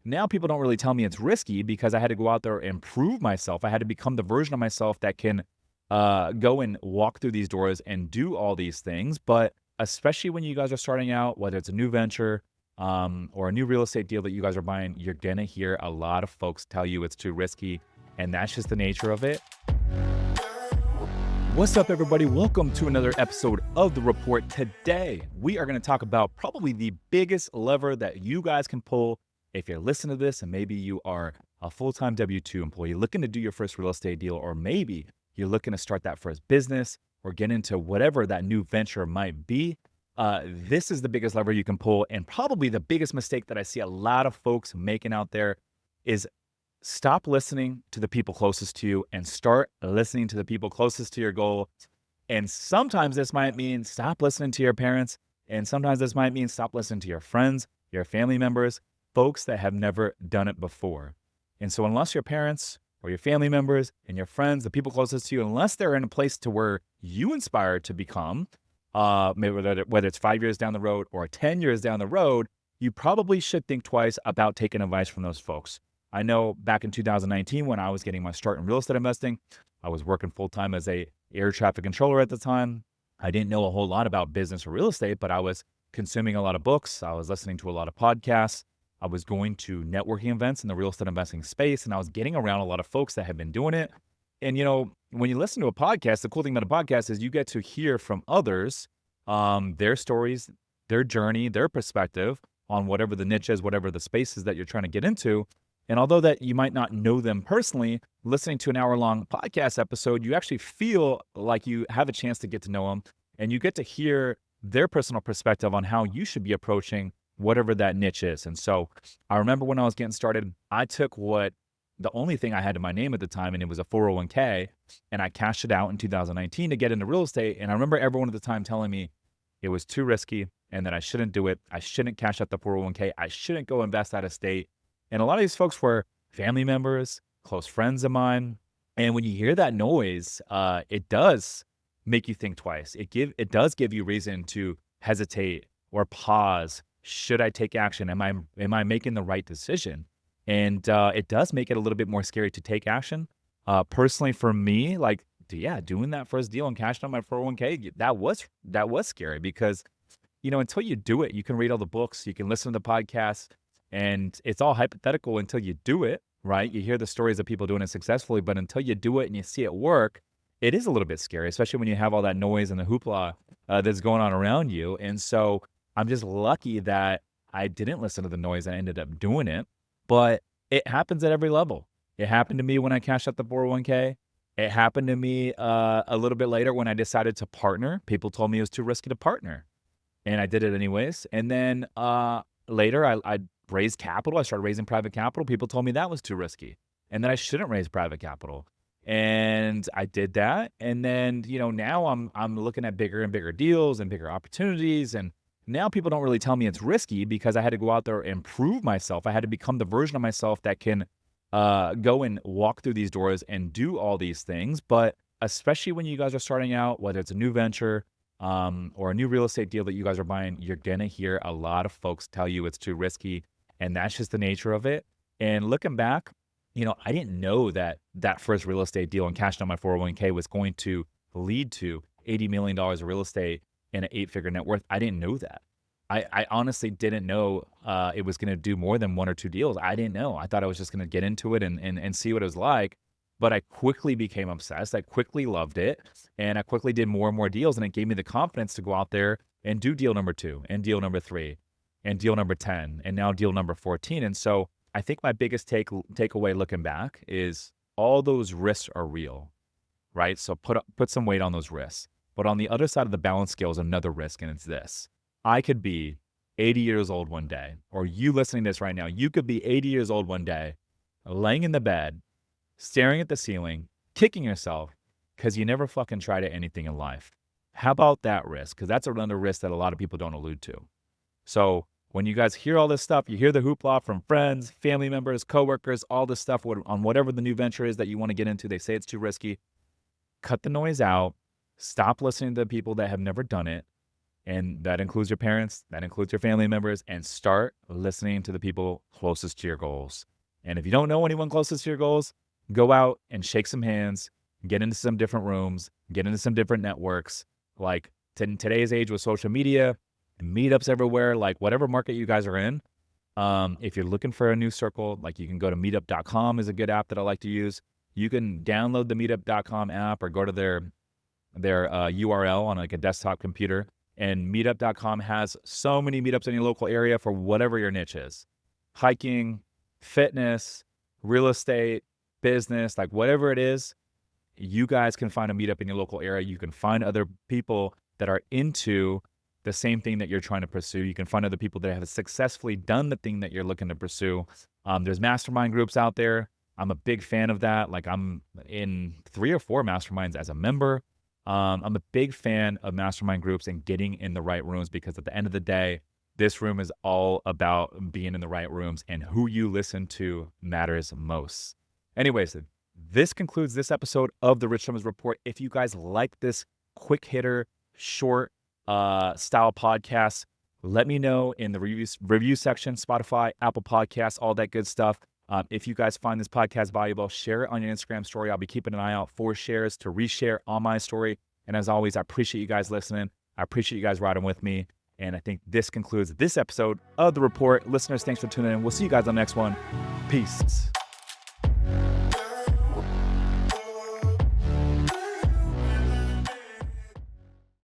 now people don't really tell me it's risky because I had to go out there and prove myself. I had to become the version of myself that can go and walk through these doors and do all these things. But especially when you guys are starting out, whether it's a new venture or a new real estate deal that you guys are buying, you're going to hear a lot of folks tell you it's too risky. And that's just the nature of it. What's up, everybody? Welcome to another episode of The Report. Today, we are going to talk about probably the biggest lever that you guys can pull if you're listening to this and maybe you are a full-time W-2 employee looking to do your first real estate deal, or maybe you're looking to start that first business or get into whatever that new venture might be. This is the biggest lever you can pull, and probably the biggest mistake that I see a lot of folks making out there is stop listening to the people closest to you and start listening to the people closest to your goal. And sometimes this might mean stop listening to your parents. And sometimes this might mean stop listening to your friends, your family members, folks that have never done it before. And so unless your parents or your family members and your friends, the people closest to you, unless they're in a place to where you inspire to become, maybe whether it's 5 years down the road or 10 years down the road, you probably should think twice about taking advice from those folks. I know back in 2019, when I was getting my start in real estate investing, I was working full-time as a air traffic controller at the time. I didn't know a whole lot about business or real estate, but I was consuming a lot of books. I was listening to a lot of podcasts. I was going to networking events in the real estate investing space, and I was getting around a lot of folks that had been doing it. And, when you listen to a podcast, the cool thing about a podcast is you get to hear from others, their stories, their journey, their perspective on whatever the niche is, whatever the space is that you're trying to get into. And although that you might not know them personally, listening to an hour-long podcast episode, you actually feel like you have a chance to get to know them, and you get to hear their personal perspective on how you should be approaching whatever that niche is. And so I remember when I was getting started, I took the only thing I had in my name at the time, and it was a 401k, and I cashed it out in 2019 to get into real estate. And I remember everyone at the time telling me it was too risky and that I shouldn't do it. I shouldn't cash out the 401k. I shouldn't go invest out of state. And a lot of these folks were family members, close friends of mine. And when you hear that noise, it does make you think twice. It does give you reason to hesitate or pause. Should I take action? Am I making the right decision? And it does make it a little bit more scary to take action. Personally, for me, doing that first deal and cashing out my 401k, that was scary because, until you do it, you can read all the books, you can listen to the podcasts, and it's all hypothetical until you do it, right? You hear the stories of people doing it successfully, but until you do it and you see it work, it is a little bit scary, especially when you have all that noise and the hoopla that's going on around you. And so I'm just lucky that I didn't listen to the noise and I ended up doing it. But it happens at every level. It happened to me when I cashed out the 401k. It happened to me a little bit later when I decided to partner. People told me it was too risky to partner, and I did it anyways. And then later, I raised capital. I started raising private capital. People told me that was too risky and that I shouldn't raise private capital. And I did that. And then, now I'm looking at bigger and bigger deals and bigger opportunities. And now people don't really tell me it's risky because I had to go out there and prove myself. I had to become the version of myself that can go and walk through these doors and do all these things. But especially when you guys are starting out, whether it's a new venture or a new real estate deal that you guys are buying, you're going to hear a lot of folks tell you it's too risky. And that's just the nature of it. And looking back, I didn't know that first real estate deal and cashing out my 401k was going to lead to $80 million of real estate and an 8-figure net worth. I didn't know that. I honestly didn't know it was going to do more than 1 or 2 deals. I didn't know. I thought I was just going to get into it and see what it was like. But I quickly became obsessed. I quickly loved it. And I quickly did more and more deals. And it gave me the confidence to go out there and do deal number 2 and deal number 3 and deal number 10 and now deal number 14. And so I think my biggest takeaway looking back is all those risks are real, right? So put some weight on those risks. But on the other side of the balance scale is another risk, and it's this. I could be 80 years old one day, or you listening to this right now, you could be 80 years old one day, laying in the bed, staring at the ceiling, kicking yourself because you never fucking tried anything in life. How about that risk? Because that's another risk that a lot of people don't allude to. So when you guys hear all this stuff, you hear the hoopla from friends, family members, coworkers, all this stuff on whatever the new venture is that you want to get into, they say it's too risky. Cut the noise out. Stop listening to the people that have never done it And that includes your parents, that includes your family members, and start listening to the people closest to your goals. And if you don't know anyone closest to your goals, go out and shake some hands, get into some different rooms, get into some different networks. Like in today's age with social media, meetups everywhere, like whatever market you guys are in. If you're looking for a new circle, like you can go to meetup.com is a good app that I like to use. You can download the meetup.com app or go to their URL on like a desktop computer. And meetup.com has so many meetups in your local area for whatever your niche is. Hiking, fitness, real estate, business, like whatever it is, you guys can find a meetup in your local area. You can find other people that are into the same thing that you're trying to pursue. You can find other people that have successfully done the thing that you're looking to pursue. There's mastermind groups out there. I'm a big fan of that. Like I'm in 3 or 4 masterminds as a member. I'm a big fan of mastermind groups and getting in the right rooms, because at the end of the day, this room is all about being in the right rooms, and who you listen to matters most. Anyways, this concludes this episode of the Rich Summers Report. If you guys like this quick hitter, short style podcast, let me know in the review section, Spotify, Apple Podcasts, all that good stuff. If you guys find this podcast valuable, share it on your Instagram story. I'll be keeping an eye out for shares to reshare on my story. And as always, I appreciate you guys listening. I appreciate you guys riding with me. And I think this concludes this episode of The Report. Listeners, thanks for tuning in. We'll see you guys on the next one. Peace.